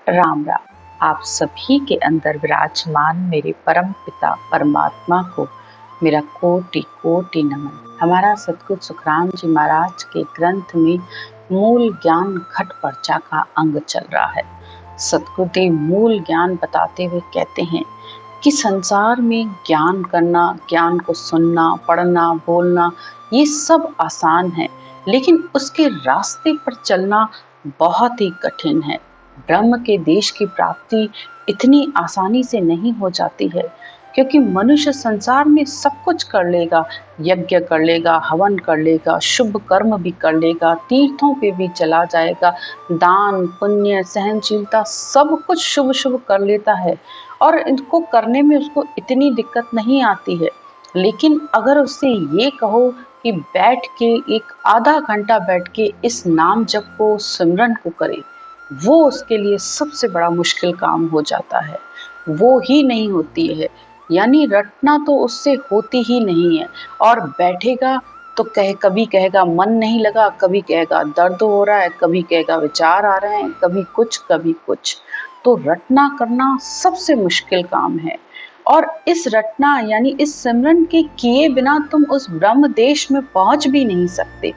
राम राम। आप सभी के अंदर विराजमान मेरे परम पिता परमात्मा को मेरा कोटि कोटि नमन। हमारा सतगुरु सुखराम जी महाराज के ग्रंथ में मूल ज्ञान घट पर्चा का अंग चल रहा है। सतगुरुदेव मूल ज्ञान बताते हुए कहते हैं कि संसार में ज्ञान करना, ज्ञान को सुनना, पढ़ना, बोलना, ये सब आसान है, लेकिन उसके रास्ते पर चलना बहुत ही कठिन है। ब्रह्म के देश की प्राप्ति इतनी आसानी से नहीं हो जाती है, क्योंकि मनुष्य संसार में सब कुछ कर लेगा, यज्ञ कर लेगा, हवन कर लेगा, शुभ कर्म भी कर लेगा, तीर्थों पे भी चला जाएगा, दान पुण्य सहनशीलता सब कुछ शुभ शुभ कर लेता है और इनको करने में उसको इतनी दिक्कत नहीं आती है। लेकिन अगर उससे ये कहो कि बैठ के एक आधा घंटा बैठ के इस नाम जप को, सिमरन को करे, वो उसके लिए सबसे बड़ा मुश्किल काम हो जाता है। वो ही नहीं होती है, यानी रटना तो उससे होती ही नहीं है। और बैठेगा तो कभी कहेगा मन नहीं लगा, कभी कहेगा दर्द हो रहा है, कभी कहेगा विचार आ रहे हैं, कभी कुछ। तो रटना करना सबसे मुश्किल काम है। और इस रटना यानी इस सिमरन के किए बिना तुम उस ब्रह्म देश में पहुंच भी नहीं सकते।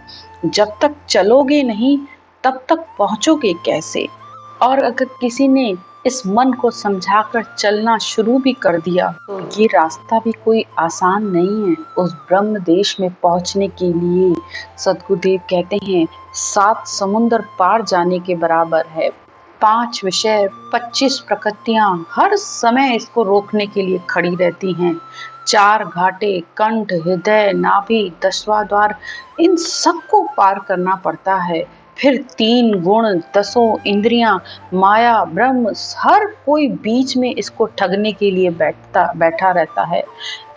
जब तक चलोगे नहीं तब तक पहुंचोगे कैसे। और अगर किसी ने इस मन को समझाकर चलना शुरू भी कर दिया तो ये रास्ता भी कोई आसान नहीं है उस ब्रह्म देश में पहुंचने के लिए। सतगुरुदेव कहते हैं 7 समुद्र पार जाने के बराबर है। 5 विषय 25 प्रकृतियां हर समय इसको रोकने के लिए खड़ी रहती हैं। 4 घाटे कंठ, हृदय, नाभि, 10वां द्वार, इन सबको पार करना पड़ता है। फिर 3 गुण, 10 इंद्रियां, माया, ब्रह्म, हर कोई बीच में इसको ठगने के लिए बैठा रहता है।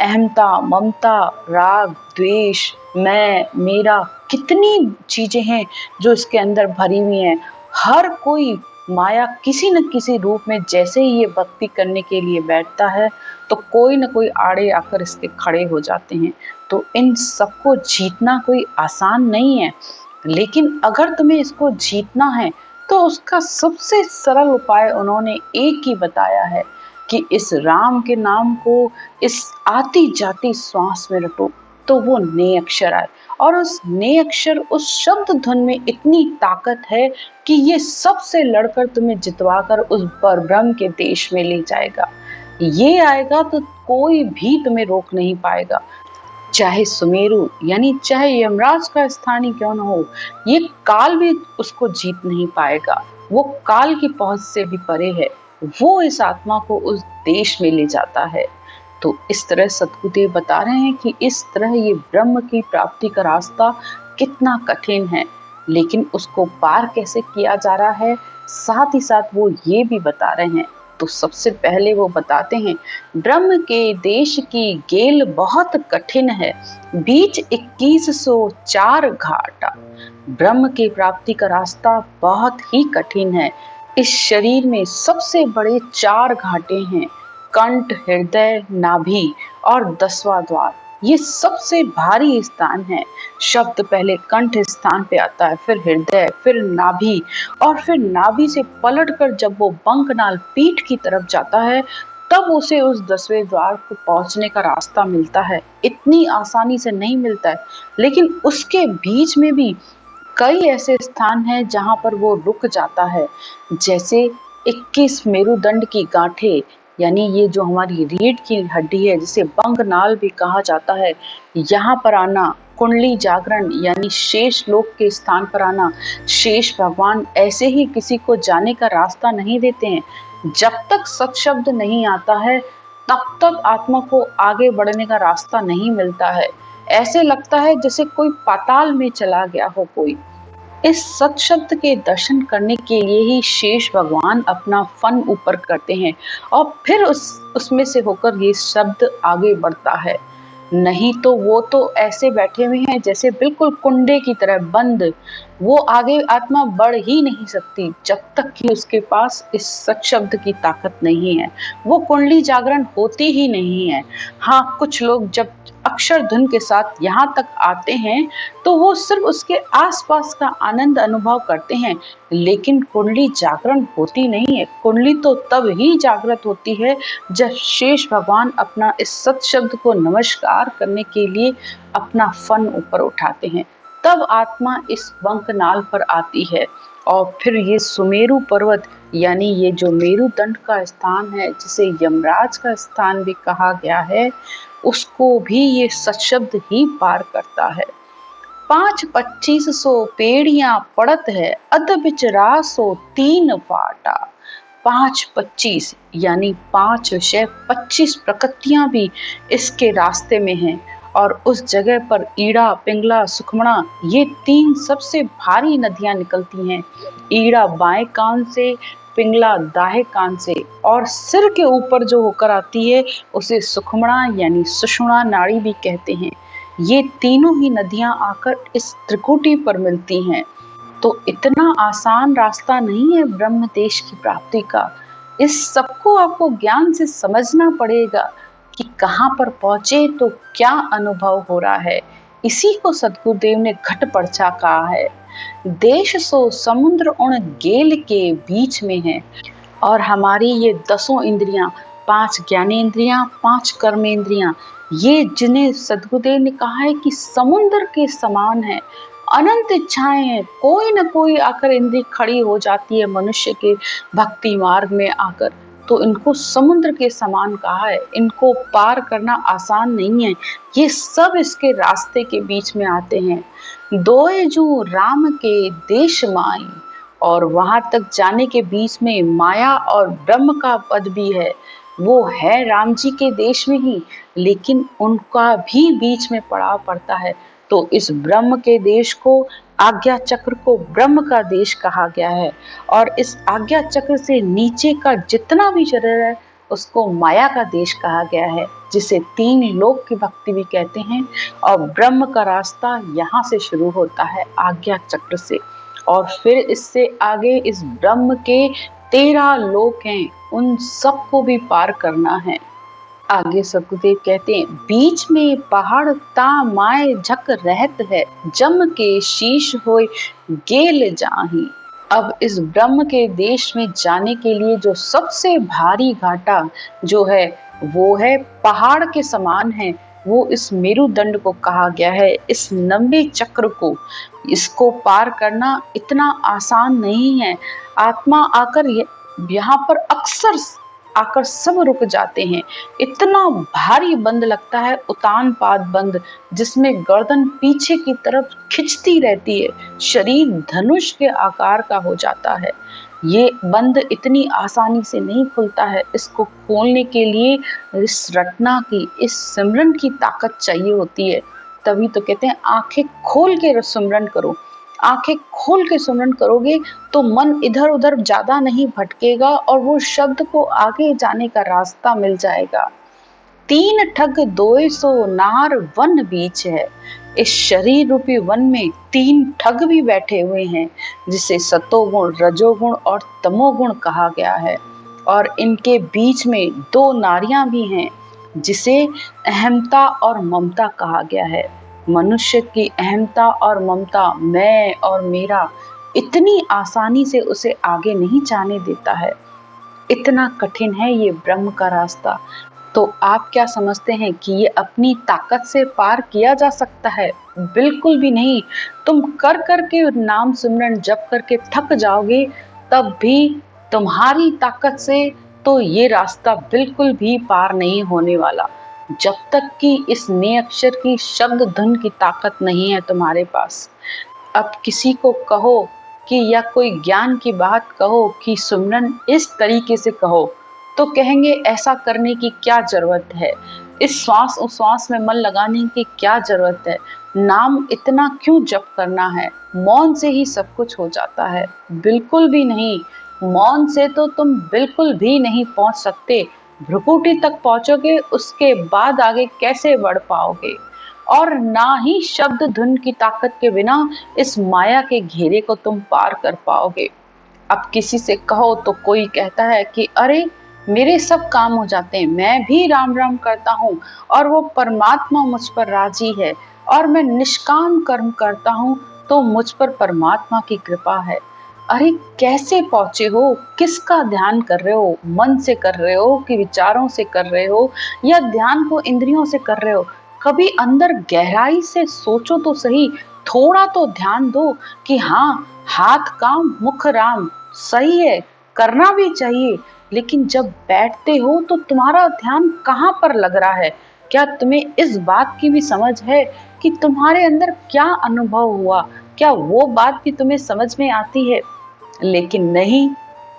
अहमता, ममता, राग, द्वेष, मैं, मेरा, कितनी चीजें हैं जो इसके अंदर भरी हुई हैं। हर कोई माया किसी न किसी रूप में, जैसे ही ये भक्ति करने के लिए बैठता है तो कोई न कोई आड़े आकर इसके खड़े हो जाते हैं। तो इन सबको जीतना कोई आसान नहीं है, लेकिन अगर तुम्हें इसको जीतना है तो उसका सबसे सरल उपाय उन्होंने एक ही बताया है कि इस राम के नाम को इस आती जाती श्वास में रटो तो वो ने अक्षर आए। और उस ने अक्षर, उस शब्द धुन में इतनी ताकत है कि ये सबसे लड़कर तुम्हें जितवाकर उस पर ब्रह्म के देश में ले जाएगा। ये आएगा तो कोई भी तुम्हें रोक नहीं पाएगा, चाहे सुमेरु यानी चाहे यमराज का स्थानीय क्यों न हो, ये काल भी उसको जीत नहीं पाएगा। वो काल की पहुंच से भी परे है। वो इस आत्मा को उस देश में ले जाता है। तो इस तरह सतगुरुदेव बता रहे हैं कि इस तरह ये ब्रह्म की प्राप्ति का रास्ता कितना कठिन है, लेकिन उसको पार कैसे किया जा रहा है, साथ ही साथ वो ये भी बता रहे हैं। तो सबसे पहले वो बताते हैं ब्रह्म के देश की गेल बहुत कठिन है, बीच 2104 घाटा। ब्रह्म की प्राप्ति का रास्ता बहुत ही कठिन है। इस शरीर में सबसे बड़े 4 घाटे हैं, कंठ, हृदय, नाभि और 10वां द्वार। ये सबसे भारी स्थान है। शब्द पहले कंठ स्थान पे आता है, फिर हृदय, फिर नाभि, और फिर नाभि से पलटकर जब वो बंकनाल पीठ की तरफ जाता है तब उसे उस 10वें द्वार को पहुंचने का रास्ता मिलता है। इतनी आसानी से नहीं मिलता है, लेकिन उसके बीच में भी कई ऐसे स्थान हैं जहां पर वो रुक जाता है। जैसे 21 मेरुदंड की गांठें, यानी ये जो हमारी रीढ़ की हड्डी है जिसे बंगनाल भी कहा जाता है, यहाँ पर आना, कुंडली जागरण यानी शेष लोक के स्थान पर आना। शेष भगवान ऐसे ही किसी को जाने का रास्ता नहीं देते हैं। जब तक सत्शब्द नहीं आता है तब तक आत्मा को आगे बढ़ने का रास्ता नहीं मिलता है। ऐसे लगता है जैसे कोई पाताल में चला गया हो कोई। इस सत शब्द के दर्शन करने के लिए ही शेष भगवान अपना फन ऊपर करते हैं और फिर उसमें से होकर ये शब्द आगे बढ़ता है। नहीं तो वो तो ऐसे बैठे हुए हैं जैसे बिल्कुल कुंडे की तरह बंद, वो आगे आत्मा बढ़ ही नहीं सकती जब तक कि उसके पास इस सत शब्द की ताकत नहीं है। वो कुंडली जागरण होती ही नहीं है। हाँ, कुछ लोग जब अक्षर धुन के साथ यहाँ तक आते हैं तो वो सिर्फ उसके आसपास का आनंद अनुभव करते हैं, लेकिन कुंडली जागरण होती नहीं है। कुंडली तो तब ही जागृत होती है जब शेष भगवान अपना इस सत शब्द को नमस्कार करने के लिए अपना फन ऊपर उठाते हैं, तब आत्मा इस वंकनाल पर आती है। और फिर ये सुमेरु पर्वत यानी ये जो मेरुदंड का स्थान है, जिसे यमराज का स्थान भी कहा गया है, उसको भी ये सशब्द ही पार करता है। 5-25 पेड़ियां पड़त है, अध बिच रासो 3 फाटा। 5-25 यानी 5 विषय 25 प्रकृतियां भी इसके रास्ते में हैं। और उस जगह पर ईड़ा, पिंगला, सुखमणा, ये 3 सबसे भारी नदियां निकलती हैं। ईड़ा बाएं कान से, पिंगला दाएं कान से, और सिर के ऊपर जो होकर आती है उसे सुखमणा यानी सुषुम्ना नाड़ी भी कहते हैं। ये तीनों ही नदियां आकर इस त्रिकुटी पर मिलती हैं। तो इतना आसान रास्ता नहीं है ब्रह्म देश की प्राप्ति का। इस सबको आपको ज्ञान से समझना पड़ेगा कि कहाँ पर पहुंचे तो क्या अनुभव हो रहा है। इसी को सदगुरुदेव ने घट पर्चा कहा है। देश सो समुद्र उन गेल के बीच में है। और हमारी ये 10 इंद्रियां, 5 ज्ञानेंद्रियां, 5 कर्मेंद्रियां, ये जिन्हें सदगुरुदेव ने कहा है कि समुद्र के समान है, अनंत इच्छाएं हैं, कोई न कोई आकर इंद्री खड़ी हो जाती है मनुष्य के भक्ति मार्ग में आकर, तो इनको समुद्र के समान कहा है। इनको पार करना आसान नहीं है। ये सब इसके रास्ते के बीच में आते हैं। दोए जो राम के देश माई, और वहां तक जाने के बीच में माया और ब्रह्म का पद भी है। वो है राम जी के देश में ही, लेकिन उनका भी बीच में पड़ाव पड़ता है। तो इस ब्रह्म के देश को, आज्ञा चक्र को ब्रह्म का देश कहा गया है। और इस आज्ञा चक्र से नीचे का जितना भी शरीर है उसको माया का देश कहा गया है, जिसे 3 लोक की भक्ति भी कहते हैं। और ब्रह्म का रास्ता यहाँ से शुरू होता है, आज्ञा चक्र से। और फिर इससे आगे इस ब्रह्म के 13 लोक हैं, उन सबको भी पार करना है। आगे सदगुरुदेव कहते हैं, बीच में पहाड़ ता माए झक रहत है, जम के शीश होए गेल जाही। अब इस ब्रह्म के देश में जाने के लिए जो सबसे भारी घाटा जो है वो है पहाड़ के समान है। वो इस मेरुदंड को कहा गया है, इस 90 चक्र को। इसको पार करना इतना आसान नहीं है। आत्मा आकर यहाँ पर अक्सर आकर सब रुक जाते हैं। इतना भारी बंद लगता है, उतान पाद बंद, जिसमें गर्दन पीछे की तरफ खिंचती रहती है, शरीर धनुष के आकार का हो जाता है। ये बंद इतनी आसानी से नहीं खुलता है। इसको खोलने के लिए इस रटना की, इस सिमरन की ताकत चाहिए होती है। तभी तो कहते हैं आंखें खोल के सिमरन करो। आंखें खोल के सुमरन करोगे तो मन इधर उधर ज्यादा नहीं भटकेगा और वो शब्द को आगे जाने का रास्ता मिल जाएगा। 3 ठग 200 नार वन बीच है। इस शरीर रूपी वन में 3 ठग भी बैठे हुए हैं, जिसे सतोगुण, रजोगुण और तमोगुण कहा गया है। और इनके बीच में 2 नारियां भी हैं, जिसे अहमता और ममता कहा गया है। मनुष्य की अहमता और ममता, मैं और मेरा, इतनी आसानी से उसे आगे नहीं जाने देता है। इतना कठिन है ये ब्रह्म का रास्ता। तो आप क्या समझते हैं कि ये अपनी ताकत से पार किया जा सकता है? बिल्कुल भी नहीं। तुम कर कर के नाम सिमरन जप करके थक जाओगे, तब भी तुम्हारी ताकत से तो ये रास्ता बिल्कुल भी पार नहीं होने वाला, जब तक कि इस ने अक्षर की शब्द धुन की ताकत नहीं है तुम्हारे पास। अब किसी को कहो कि या कोई ज्ञान की बात कहो कि सुमरन इस तरीके से कहो, तो कहेंगे ऐसा करने की क्या जरूरत है, इस श्वास उस श्वास में मन लगाने की क्या जरूरत है, नाम इतना क्यों जप करना है, मौन से ही सब कुछ हो जाता है। बिल्कुल भी नहीं। मौन से तो तुम बिल्कुल भी नहीं पहुंच सकते। भ्रुकुटी तक पहुंचोगे, उसके बाद आगे कैसे बढ़ पाओगे। और ना ही शब्द धुन की ताकत के बिना इस माया के घेरे को तुम पार कर पाओगे। अब किसी से कहो तो कोई कहता है कि अरे मेरे सब काम हो जाते हैं, मैं भी राम राम करता हूँ और वो परमात्मा मुझ पर राजी है, और मैं निष्काम कर्म करता हूँ तो मुझ पर परमात्मा की कृपा है। अरे कैसे पहुंचे हो, किसका ध्यान कर रहे हो, मन से कर रहे हो कि विचारों से कर रहे हो, या ध्यान को इंद्रियों से कर रहे हो? कभी अंदर गहराई से सोचो तो सही, थोड़ा तो ध्यान दो कि हाँ, हाथ काम मुख राम सही है, करना भी चाहिए, लेकिन जब बैठते हो तो तुम्हारा ध्यान कहाँ पर लग रहा है? क्या तुम्हें इस बात की भी समझ है कि तुम्हारे अंदर क्या अनुभव हुआ? क्या वो बात भी तुम्हें समझ में आती है? लेकिन नहीं,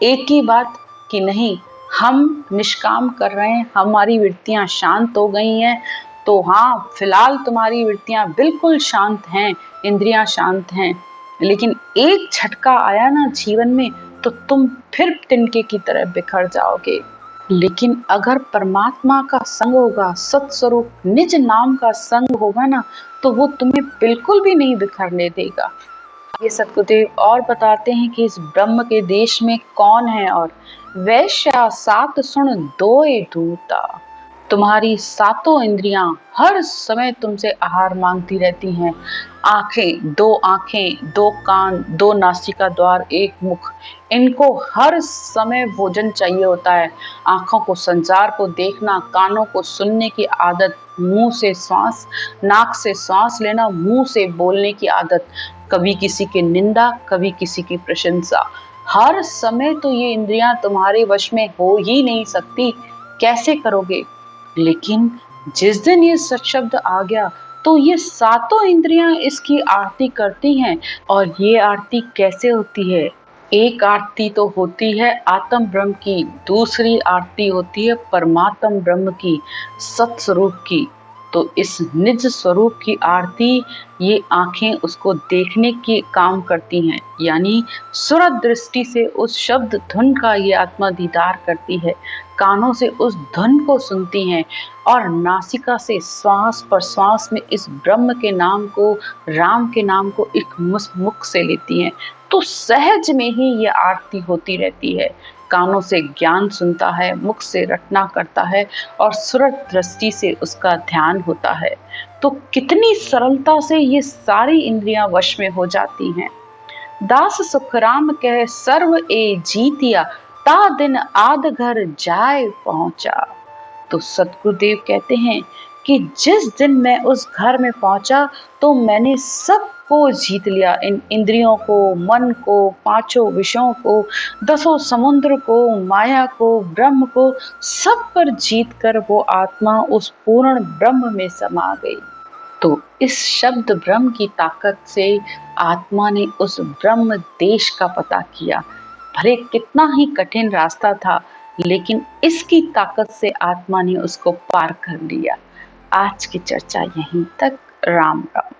एक ही बात कि नहीं, हम निष्काम कर रहे हैं, हमारी वृत्तियां शांत हो गई हैं। तो हाँ, फिलहाल तुम्हारी वृत्तियां बिल्कुल शांत हैं, इंद्रियां शांत हैं, लेकिन एक झटका आया ना जीवन में तो तुम फिर तिनके की तरह बिखर जाओगे। लेकिन अगर परमात्मा का संग होगा, सत्स्वरूप निज नाम का संग होगा ना, तो वो तुम्हें बिल्कुल भी नहीं बिखरने देगा। ये सतगुरुदेव और बताते हैं कि इस ब्रह्म के देश में कौन है, और वैश्या सात सुन दोए दूता। तुम्हारी सातों इंद्रियां हर समय तुमसे आहार मांगती रहती हैं। आंखें, दो कान, दो नासिका द्वार, एक मुख, इनको हर समय भोजन चाहिए होता है। आंखों को संसार को देखना, कानों को सुनने की आदत, मुंह से श्वास, नाक से श्वास लेना, मुंह से बोलने की आदत, कभी किसी की निंदा, कभी किसी की प्रशंसा। हर समय तो ये इंद्रियां तुम्हारे वश में हो ही नहीं सकती, कैसे करोगे? लेकिन जिस दिन ये सत्शब्द आ गया तो ये सातों इंद्रियां इसकी आरती करती हैं। और ये आरती कैसे होती है? एक आरती तो होती है आत्म ब्रह्म की, दूसरी आरती होती है परमात्म ब्रह्म की, सत्स्वरूप की। तो इस निज स्वरूप की आरती ये आंखें उसको देखने के काम करती हैं, यानी सुर दृष्टि से उस शब्द धुन का ये आत्मा दीदार करती है, कानों से उस धुन को सुनती हैं, और नासिका से श्वास प्रश्वास में इस ब्रह्म के नाम को, राम के नाम को एक मुख से लेती हैं। तो सहज में ही ये आरती होती रहती है। कानों से ज्ञान सुनता है, मुख से रटना करता है, और सुर दृष्टि से उसका ध्यान होता है। तो कितनी सरलता से ये सारी इंद्रियां वश में हो जाती हैं। दास सुखराम कह सर्व ए जीतिया, ता दिन आद घर जाए पहुंचा। तो सतगुरुदेव कहते हैं कि जिस दिन मैं उस घर में पहुंचा तो मैंने सबको जीत लिया, इन इंद्रियों को, मन को, पांचों विषयों को, दसों समुद्र को, माया को, ब्रह्म को, सब पर जीत कर वो आत्मा उस पूर्ण ब्रह्म में समा गई। तो इस शब्द ब्रह्म की ताकत से आत्मा ने उस ब्रह्म देश का पता किया। भले कितना ही कठिन रास्ता था, लेकिन इसकी ताकत से आत्मा ने उसको पार कर लिया। आज की चर्चा यहीं तक। राम राम।